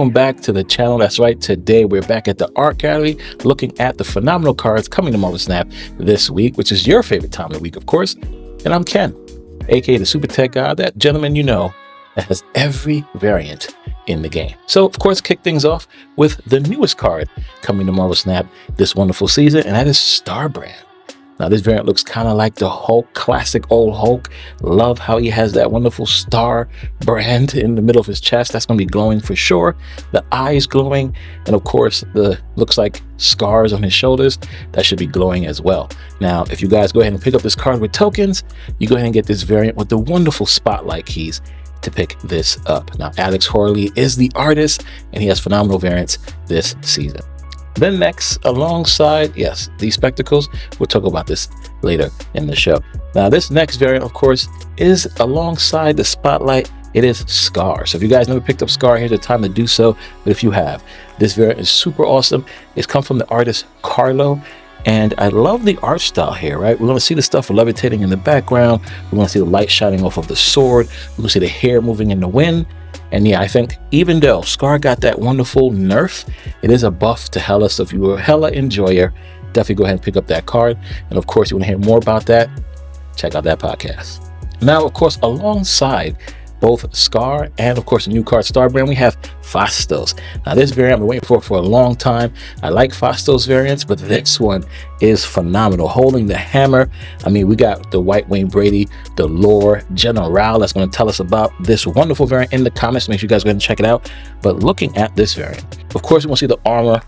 welcome back to the channel. That's right, today we're back at the art gallery looking at the phenomenal cards coming to Marvel Snap this week, which is your favorite time of the week, of course. And I'm Ken, aka the Super Tech Guy, that gentleman you know that has every variant in the game. So of course, kick things off with the newest card coming to Marvel Snap this wonderful season, and that is Star Brand. Now this variant looks kind of like the Hulk, classic old Hulk. Love how he has that wonderful star brand in the middle of his chest. That's going to be glowing for sure. The eyes glowing, and of course the looks like scars on his shoulders. That should be glowing as well. Now if you guys go ahead and pick up this card with tokens, you go ahead and get this variant with the wonderful spotlight keys to pick this up. Now Alex Horley is the artist, and he has phenomenal variants this season. Then next, alongside, yes, these spectacles, we'll talk about this later in the show. Now this next variant, of course, is alongside the spotlight. It is Scar. So if you guys never picked up Scar, here's the time to do so. But if you have, this variant is super awesome. It's come from the artist Carlo, and I love the art style here, right? We're going to see the stuff levitating in the background. We're going to see the light shining off of the sword. We're going to see the hair moving in the wind. And yeah, I think even though Scar got that wonderful nerf, it is a buff to Hela. So if you were a Hela enjoyer, definitely go ahead and pick up that card. And of course, you want to hear more about that, check out that podcast. Now, of course, alongside both Scar and of course the new card Star Brand, we have Fastos. Now this variant I've been waiting for a long time. I like Fastos variants, but this one is phenomenal. Holding the hammer. I mean, we got the White Wayne Brady, the lore general that's going to tell us about this wonderful variant in the comments. Make sure you guys go ahead and check it out. But looking at this variant, of course, we want to see the armor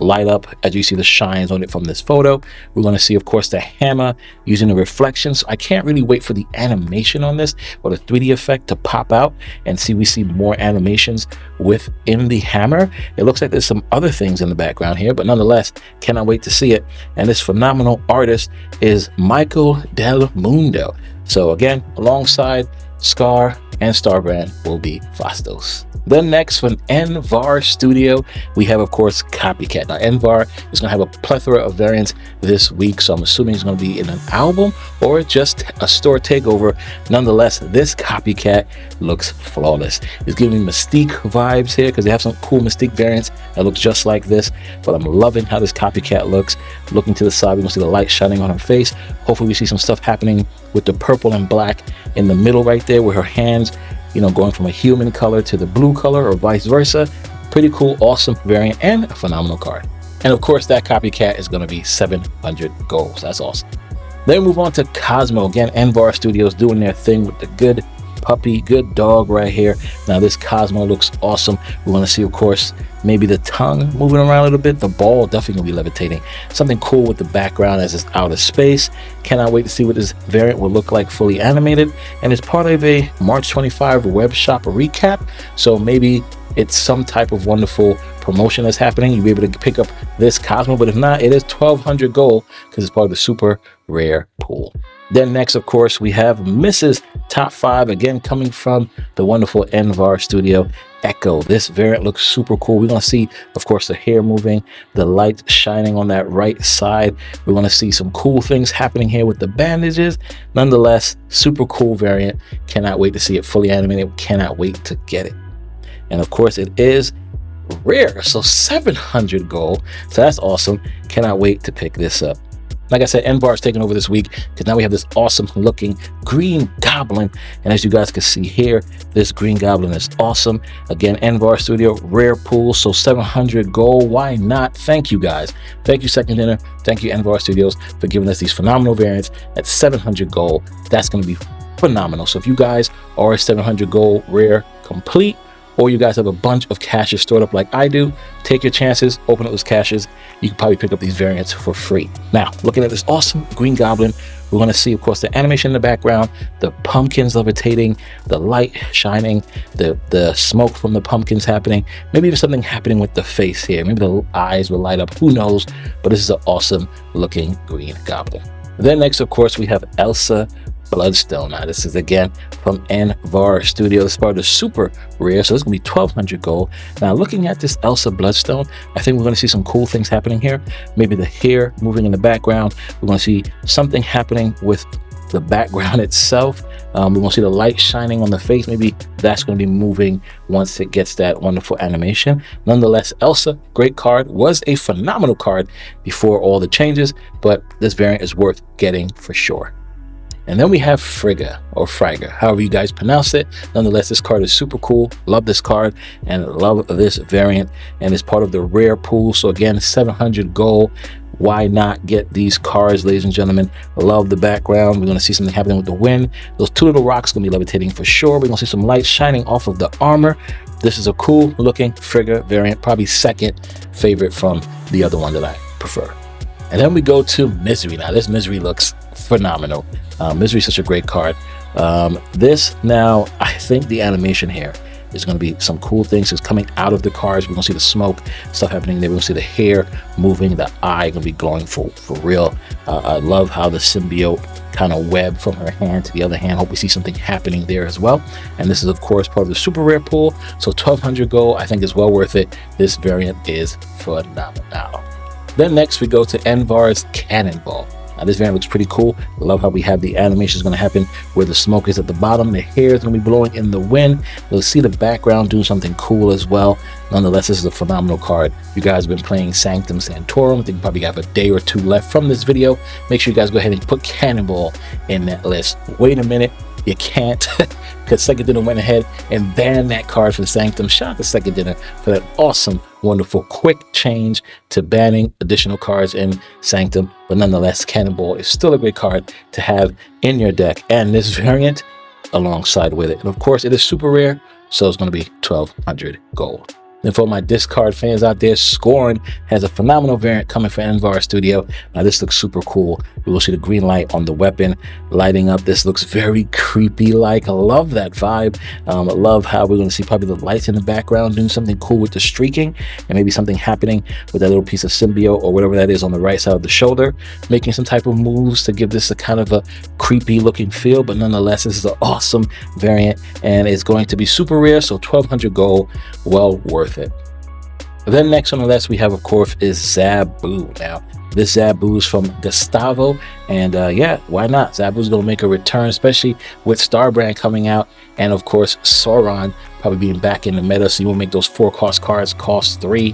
light up as you see the shines on it from this photo. We're going to see, of course, the hammer using the reflections. I can't really wait for the animation on this or the 3D effect to pop out and we see more animations within the hammer. It looks like there's some other things in the background here, but nonetheless, cannot wait to see it. And this phenomenal artist is Michael Del Mundo. So again, alongside Scar and Star Brand will be Fastos. Then next from Envar Studio, we have, of course, Copycat. Now, Envar is going to have a plethora of variants this week, so I'm assuming it's going to be in an album or just a store takeover. Nonetheless, this Copycat looks flawless. It's giving me Mystique vibes here because they have some cool Mystique variants that look just like this, but I'm loving how this Copycat looks. Looking to the side, we can see the light shining on her face. Hopefully we see some stuff happening with the purple and black in the middle right there with her hands, you know, going from a human color to the blue color or vice versa. Pretty cool, awesome variant and a phenomenal card. And of course, that Copycat is going to be 700 gold. That's awesome. Then we move on to Cosmo. Again, Envar Studios doing their thing with the good puppy, good dog right here. Now this Cosmo looks awesome. We want to see, of course, maybe the tongue moving around a little bit. The ball definitely gonna be levitating. Something cool with the background as it's out of space. Cannot wait to see what this variant will look like fully animated. And it's part of a March 25 web shop recap. So maybe it's some type of wonderful promotion that's happening. You'll be able to pick up this Cosmo, but if not, it is 1200 gold because it's part of the super rare pool. Then next, of course, we have Mrs. Top 5, again coming from the wonderful Envar Studio, Echo. This variant looks super cool. We're going to see, of course, the hair moving, the light shining on that right side. We're going to see some cool things happening here with the bandages. Nonetheless, super cool variant. Cannot wait to see it fully animated. Cannot wait to get it. And of course, it is rare, so 700 gold. So that's awesome. Cannot wait to pick this up. Like I said, Envar is taking over this week because now we have this awesome looking Green Goblin. And as you guys can see here, this Green Goblin is awesome. Again, Envar Studio, rare pool, so 700 gold. Why not? Thank you guys. Thank you, Second Dinner. Thank you, Envar Studios, for giving us these phenomenal variants at 700 gold. That's going to be phenomenal. So if you guys are a 700 gold rare complete, or you guys have a bunch of caches stored up like I do, take your chances, open up those caches. You can probably pick up these variants for free. Now, looking at this awesome Green Goblin, we're going to see, of course, the animation in the background, the pumpkins levitating, the light shining, the smoke from the pumpkins happening. Maybe there's something happening with the face here. Maybe the eyes will light up. Who knows? But this is an awesome looking Green Goblin. Then next, of course, we have Elsa Bloodstone. Now this is again from Envar Studio. This part is super rare, so it's gonna be 1200 gold. Now looking at this Elsa Bloodstone, I think we're gonna see some cool things happening here. Maybe the hair moving in the background. We're gonna see something happening with the background itself. We're going to see the light shining on the face. Maybe that's going to be moving once it gets that wonderful animation. Nonetheless, Elsa, great card, was a phenomenal card before all the changes, but this variant is worth getting for sure. And then we have Frigga, or Frigga, however you guys pronounce it. Nonetheless, this card is super cool. Love this card and love this variant, and it's part of the rare pool. So again, 700 gold. Why not get these cards, ladies and gentlemen? Love the background. We're going to see something happening with the wind. Those two little rocks going to be levitating for sure. We're going to see some light shining off of the armor. This is a cool looking Frigga variant, probably second favorite from the other one that I prefer. And then we go to Misery. Now this Misery looks phenomenal. Misery is such a great card. This now, I think the animation here is going to be some cool things. It's coming out of the cards. We're going to see the smoke stuff happening there. We're going to see the hair moving, the eye going to be glowing for real. I love how the symbiote kind of web from her hand to the other hand. Hope we see something happening there as well. And this is of course part of the super rare pool. So 1200 gold I think is well worth it. This variant is phenomenal. Then next we go to Envar's Cannonball. Now this variant looks pretty cool. I love how we have the animation is going to happen where the smoke is at the bottom. The hair is going to be blowing in the wind. You'll see the background doing something cool as well. Nonetheless, this is a phenomenal card. You guys have been playing Sanctum Sanctorum. I think you probably have a day or two left from this video. Make sure you guys go ahead and put Cannonball in that list. Wait a minute. You can't, because Second Dinner went ahead and banned that card for Sanctum. Shout out to Second Dinner for that awesome, wonderful, quick change to banning additional cards in Sanctum. But nonetheless, Cannonball is still a great card to have in your deck, and this variant alongside with it. And of course, it is super rare, so it's going to be 1200 gold. And for my discard fans out there, Scorn has a phenomenal variant coming for Envar Studio. Now this looks super cool. We will see the green light on the weapon lighting up. This looks very creepy like. I love that vibe. I love how we're going to see probably the lights in the background doing something cool with the streaking, and maybe something happening with that little piece of symbiote or whatever that is on the right side of the shoulder, making some type of moves to give this a kind of a creepy looking feel. But nonetheless, this is an awesome variant, and it's going to be super rare, so 1200 gold, well worth it. Then next on the list we have, of course, is Zabu. Now this Zabu is from Gustavo, and yeah, why not? Zabu's gonna make a return, especially with Starbrand coming out, and of course Sauron probably being back in the meta, so you will make those 4-cost cards cost 3.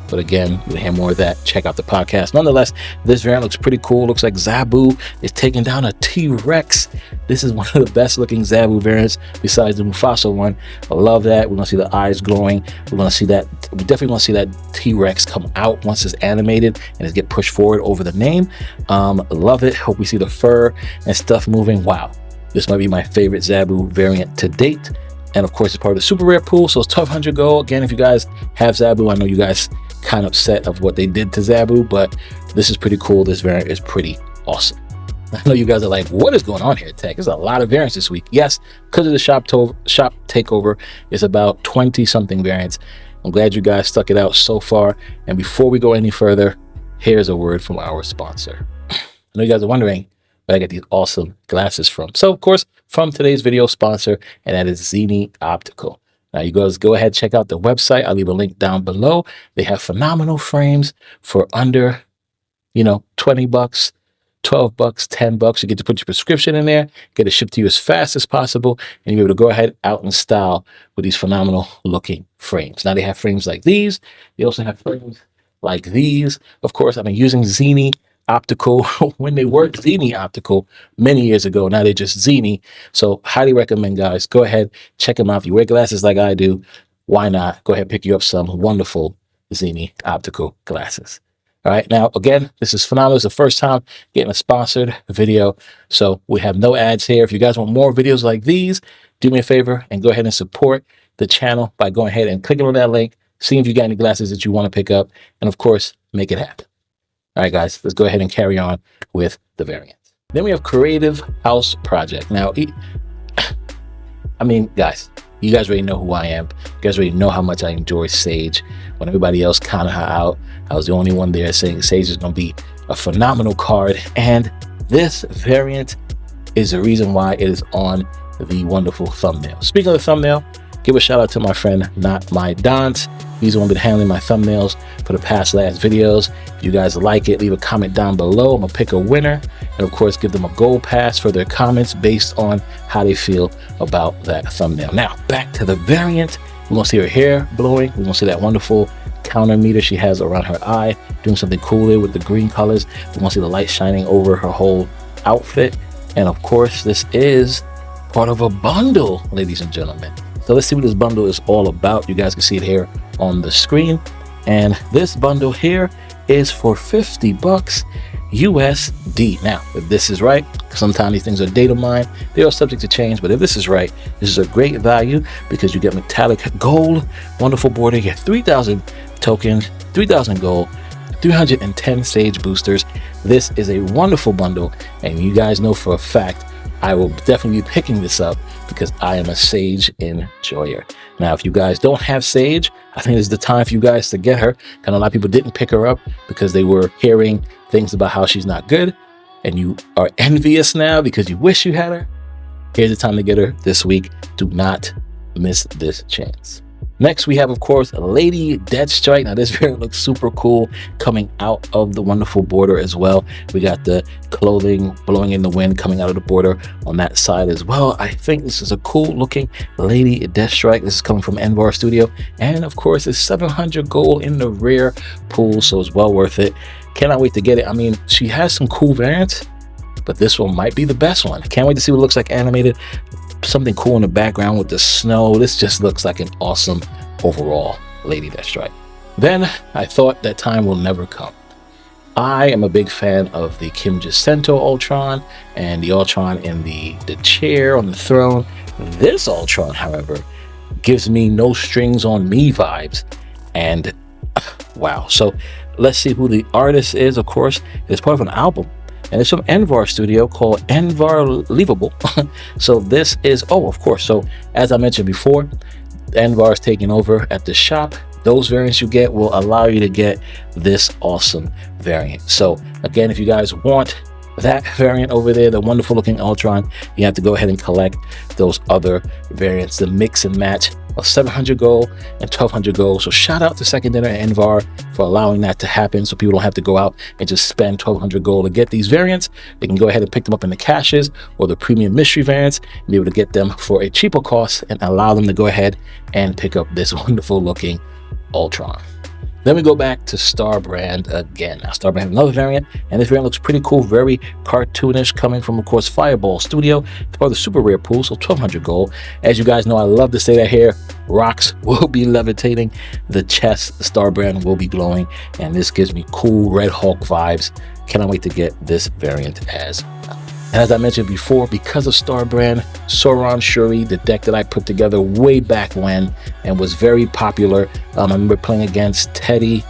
But again, you'll hear more of that. Check out the podcast. Nonetheless, this variant looks pretty cool. Looks like Zabu is taking down a T-Rex. This is one of the best looking Zabu variants besides the Mufasa one. I love that. We're going to see the eyes glowing. We're going to see that. We definitely want to see that T-Rex come out once it's animated and it get pushed forward over the name. Love it. Hope we see the fur and stuff moving. Wow. This might be my favorite Zabu variant to date. And of course, it's part of the super rare pool. So it's 1200 gold. Again, if you guys have Zabu, I know you guys kind of upset of what they did to Zabu, but this is pretty cool. This variant is pretty awesome. I know you guys are like, what is going on here, Tech? There's a lot of variants this week. Yes, because of the shop takeover, it's about 20 something variants. I'm glad you guys stuck it out so far. And before we go any further, here's a word from our sponsor. I know you guys are wondering where I get these awesome glasses from. So of course, from today's video sponsor, and that is Zenni Optical. Now you guys go ahead, check out the website. I'll leave a link down below. They have phenomenal frames for under, 20 bucks, 12 bucks, 10 bucks. You get to put your prescription in there, get it shipped to you as fast as possible, and you're able to go ahead out in style with these phenomenal looking frames. Now they have frames like these. They also have frames like these. Of course, I've been using Zenni Optical when they were Zenni Optical many years ago. Now they're just Zenni. So highly recommend, guys. Go ahead, check them out. If you wear glasses like I do, why not? Go ahead, pick you up some wonderful Zenni Optical glasses. All right, now again, this is phenomenal. It's the first time getting a sponsored video, so we have no ads here. If you guys want more videos like these, do me a favor and go ahead and support the channel by going ahead and clicking on that link, seeing if you got any glasses that you want to pick up, and of course, make it happen. All right, guys, let's go ahead and carry on with the variants. Then we have Creative House Project. Now, guys, you guys already know who I am. You guys already know how much I enjoy Sage. When everybody else counted her out, I was the only one there saying Sage is going to be a phenomenal card. And this variant is the reason why it is on the wonderful thumbnail. Speaking of the thumbnail, give a shout out to my friend, Not My Dons. He's the one been handling my thumbnails for the past last videos. If you guys like it, leave a comment down below. I'm gonna pick a winner, and of course give them a gold pass for their comments based on how they feel about that thumbnail. Now back to the variant. We're gonna see her hair blowing. We're gonna see that wonderful counter meter she has around her eye, doing something cool there with the green colors. We're gonna see the light shining over her whole outfit. And of course, this is part of a bundle, ladies and gentlemen. So let's see what this bundle is all about. You guys can see it here on the screen. And this bundle here is for 50 bucks USD. Now, if this is right, sometimes these things are data mined, they are subject to change, but if this is right, this is a great value because you get metallic gold, wonderful border, you get 3,000 tokens, 3,000 gold, 310 sage boosters. This is a wonderful bundle, and you guys know for a fact I will definitely be picking this up because I am a Sage enjoyer. Now, if you guys don't have Sage, I think this is the time for you guys to get her. And a lot of people didn't pick her up because they were hearing things about how she's not good, and you are envious now because you wish you had her. Here's the time to get her this week. Do not miss this chance. Next, we have, of course, Lady Deathstrike. Now, this variant looks super cool coming out of the wonderful border as well. We got the clothing blowing in the wind coming out of the border on that side as well. I think this is a cool looking Lady Deathstrike. This is coming from Envar Studio. And, of course, it's 700 gold in the rare pool, so it's well worth it. Cannot wait to get it. I mean, she has some cool variants, but this one might be the best one. Can't wait to see what it looks like animated. Something cool in the background with the snow. This just looks like an awesome overall Lady Deathstrike. Then I thought that time will never come. I am a big fan of the Kim Jacinto Ultron and the Ultron in the chair on the throne. This Ultron, however, gives me no strings on me vibes. And wow. So let's see who the artist is. Of course, it's part of an album. And it's from Envar Studio called Envar Leavable. So this is, oh, of course. So as I mentioned before, Envar is taking over at the shop. Those variants you get will allow you to get this awesome variant. So again, if you guys want that variant over there, the wonderful looking Ultron, you have to go ahead and collect those other variants, the mix and match of 700 gold and 1200 gold. So shout out to Second Dinner and Envar for allowing that to happen, so people don't have to go out and just spend 1200 gold to get these variants. They can go ahead and pick them up in the caches or the premium mystery variants and be able to get them for a cheaper cost and allow them to go ahead and pick up this wonderful looking Ultron. Then we go back to Star Brand again. Now, Star Brand has another variant, and this variant looks pretty cool, very cartoonish, coming from, of course, Fireball Studio. It's part of the super rare pool, so 1200 gold. As you guys know, I love to say that here. Rocks will be levitating. The chest, Star Brand, will be glowing, and this gives me cool Red Hulk vibes. Cannot wait to get this variant as well. And as I mentioned before, because of Star Brand, Sauron Shuri, the deck that I put together way back when and was very popular. I remember playing against Teddy.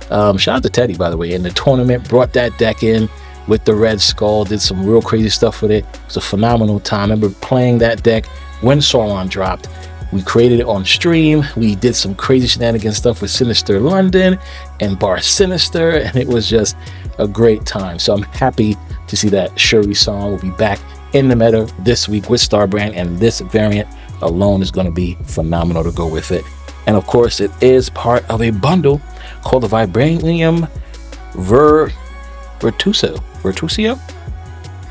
Shout out to Teddy, by the way, in the tournament. Brought that deck in with the Red Skull, did some real crazy stuff with it. It was a phenomenal time. I remember playing that deck when Sauron dropped. We created it on stream. We did some crazy shenanigans stuff with Sinister London and Bar Sinister, and it was just a great time. So I'm happy to see that Shuri song will be back in the meta this week with Star Brand, and this variant alone is going to be phenomenal to go with it. And of course, it is part of a bundle called the Vibranium Virtusio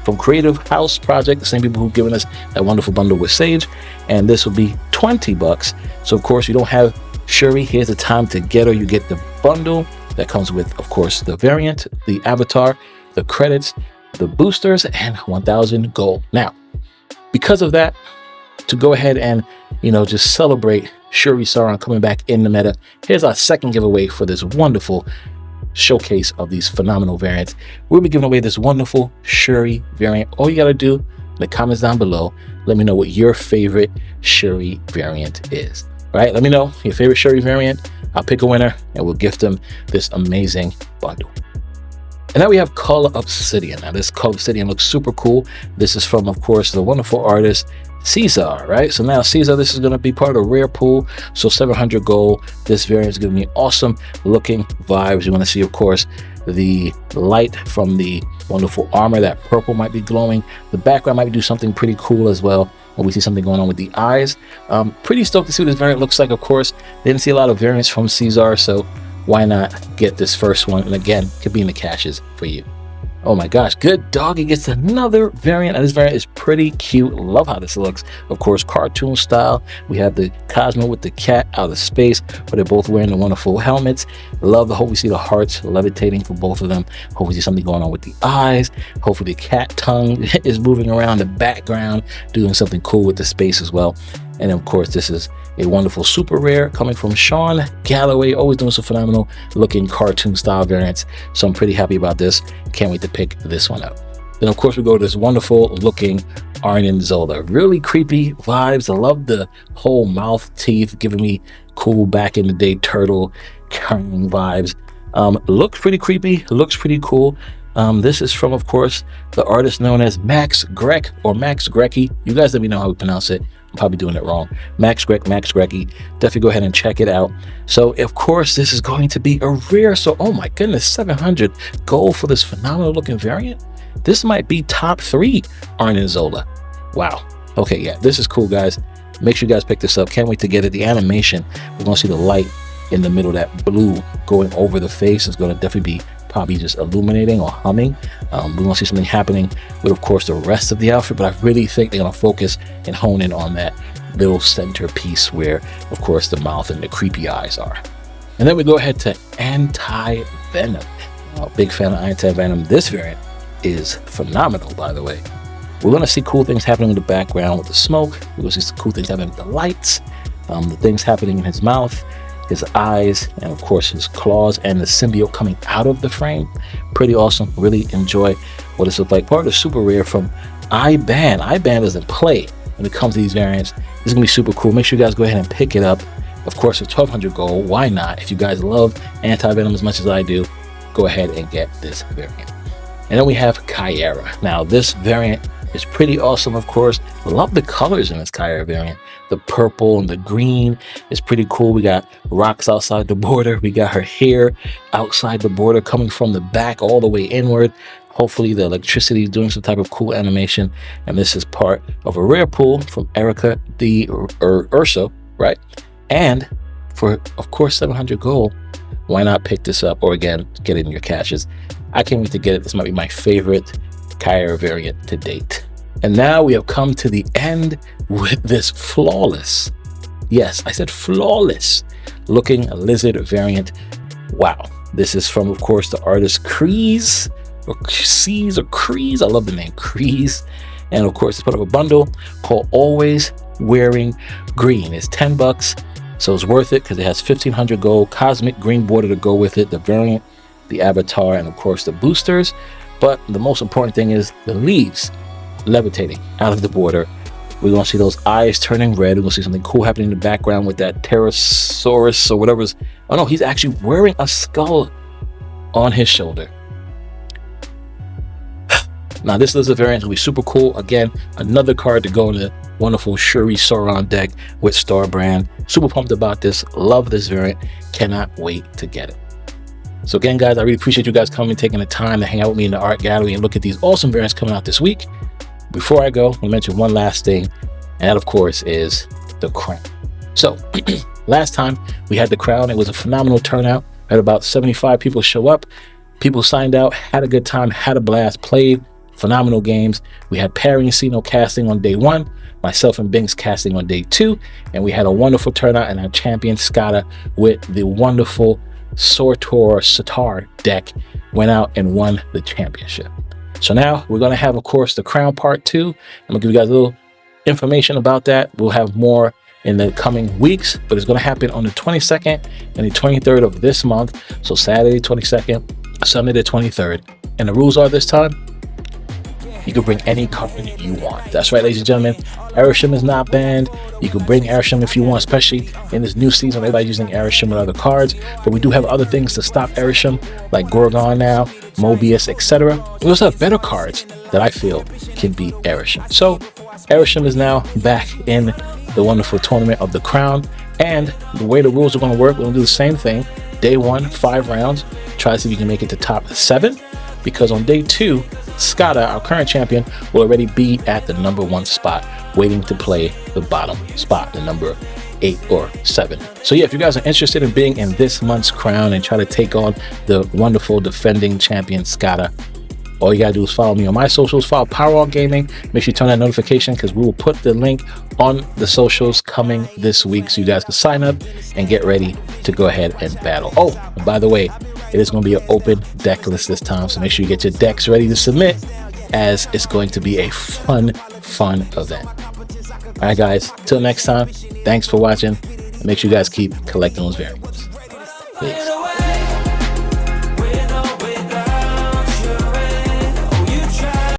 from Creative House Project, the same people who've given us that wonderful bundle with Sage, and this will be 20 bucks. So of course, you don't have Shuri, here's the time to get her. You get the bundle that comes with, of course, the variant, the avatar, the credits, the boosters, and 1000 gold. Now, because of that, to go ahead and, just celebrate Shuri Sauron coming back in the meta, here's our second giveaway for this wonderful showcase of these phenomenal variants. We'll be giving away this wonderful Shuri variant. All you got to do in the comments down below, let me know what your favorite Shuri variant is. All right, let me know your favorite Shuri variant. I'll pick a winner and we'll gift them this amazing bundle. And now we have Color Obsidian. Now this Color Obsidian looks super cool. This is from, of course, the wonderful artist Caesar, right? So now Caesar, this is going to be part of the rare pool. So 700 gold. This variant is going to be awesome looking vibes. You want to see, of course, the light from the wonderful armor. That purple might be glowing. The background might do something pretty cool as well. we see something going on with the eyes. Pretty stoked to see what this variant looks like. Of course, didn't see a lot of variants from Caesar, so why not get this first one? And again, could be in the caches for you. Oh my gosh, good doggy gets another variant, and this variant is pretty cute. Love how this looks. Of course, cartoon style. We have the Cosmo with the cat out of space, but they're both wearing the wonderful helmets. Love the hope we see the hearts levitating for both of them. Hope we see something going on with the eyes. Hopefully the cat tongue is moving around the background, doing something cool with the space as well. And of course, this is a wonderful super rare coming from Sean Galloway, always doing some phenomenal looking cartoon style variants. So I'm pretty happy about this. Can't wait to pick this one up. Then of course we go to this wonderful looking Arnim Zola. Really creepy vibes. I love the whole mouth teeth, giving me cool back in the day turtle carrying vibes. Looks pretty creepy, looks pretty cool. This is from, of course, the artist known as Max Grek or Max Grecki. You guys let me know how we pronounce it. I'm probably doing it wrong. Max Grecki. Definitely go ahead and check it out. So, of course, this is going to be a rare. So, oh my goodness, 700 gold for this phenomenal looking variant. This might be top 3 Arnim Zola. Wow. Okay, yeah, this is cool, guys. Make sure you guys pick this up. Can't wait to get it. The animation, we're going to see the light in the middle, that blue going over the face is going to definitely be probably just illuminating or humming. We're going to see something happening with, of course, the rest of the outfit, but I really think they're going to focus and hone in on that little center piece where, of course, the mouth and the creepy eyes are. And then we go ahead to Anti-Venom. Big fan of Anti-Venom. This variant is phenomenal, by the way. We're going to see cool things happening in the background with the smoke. We're going to see cool things happening with the lights, the things happening in his mouth, his eyes, and of course his claws and the symbiote coming out of the frame. Pretty awesome. Really enjoy what this looks like. Part of the super rare from IBAN. IBAN doesn't play when it comes to these variants. This is gonna be super cool. Make sure you guys go ahead and pick it up. Of course, for 1200 gold, why not? If you guys love Anti-Venom as much as I do, go ahead and get this variant. And then we have Kyera. Now this variant is pretty awesome, of course. Love the colors in this Kyera variant. The purple and the green is pretty cool. We got rocks outside the border. We got her hair outside the border coming from the back all the way inward. Hopefully the electricity is doing some type of cool animation. And this is part of a rare pull from Erica the Urso, right? And for, of course, 700 gold, why not pick this up or again, get it in your caches. I can't wait to get it. This might be my favorite Kyera variant to date. And now we have come to the end with this flawless, yes, I said flawless looking lizard variant. Wow. This is from, of course, the artist Crease or C's or Crease. I love the name Crease. And of course, it's part of a bundle called Always Wearing Green. It's 10 bucks. So it's worth it because it has 1500 gold, cosmic green border to go with it, the variant, the avatar, and of course the boosters. But the most important thing is the leaves levitating out of the border. We're going to see those eyes turning red. We're going to see something cool happening in the background with that pterosaurus or whatever's. Oh no, he's actually wearing a skull on his shoulder. Now this lizard variant will be super cool. Again, another card to go in the wonderful Shuri Sauron deck with Star Brand. Super pumped about this. Love this variant. Cannot wait to get it. So again, guys, I really appreciate you guys coming, taking the time to hang out with me in the art gallery and look at these awesome variants coming out this week. Before I go, I'll mention one last thing, and that, of course, is the crown. So last time we had the crown, it was a phenomenal turnout. We had about 75 people show up. People signed out, had a good time, had a blast, played phenomenal games. We had Perry and Sino casting on day 1, myself and Binks casting on day 2, and we had a wonderful turnout, and our champion Skada with the wonderful Satar deck went out and won the championship. So now we're going to have, of course, the crown part 2. I'm going to give you guys a little information about that. We'll have more in the coming weeks, but it's going to happen on the 22nd and the 23rd of this month. So Saturday 22nd, Sunday the 23rd. And the rules are this time, you can bring any card you want. That's right, ladies and gentlemen. Airshim is not banned. You can bring Airshim if you want, especially in this new season. Everybody's using Airshim with other cards, but we do have other things to stop Airshim, like Gorgon now, Mobius, etc. We also have better cards that I feel can beat Airshim. So Airshim is now back in the wonderful tournament of the crown, and the way the rules are going to work, we're going to do the same thing. Day 1, 5 rounds. Try to see if you can make it to top 7, because on day 2, Skada, our current champion, will already be at the number 1 spot, waiting to play the bottom spot, the number 8 or 7. So yeah, if you guys are interested in being in this month's crown and try to take on the wonderful defending champion Skada, all you gotta do is follow me on my socials, follow Power On Gaming. Make sure you turn that notification because we will put the link on the socials coming this week so you guys can sign up and get ready to go ahead and battle. Oh, and by the way, it is going to be an open deck list this time, so make sure you get your decks ready to submit, as it's going to be a fun event. All right, guys, till next time, thanks for watching, and make sure you guys keep collecting those variants.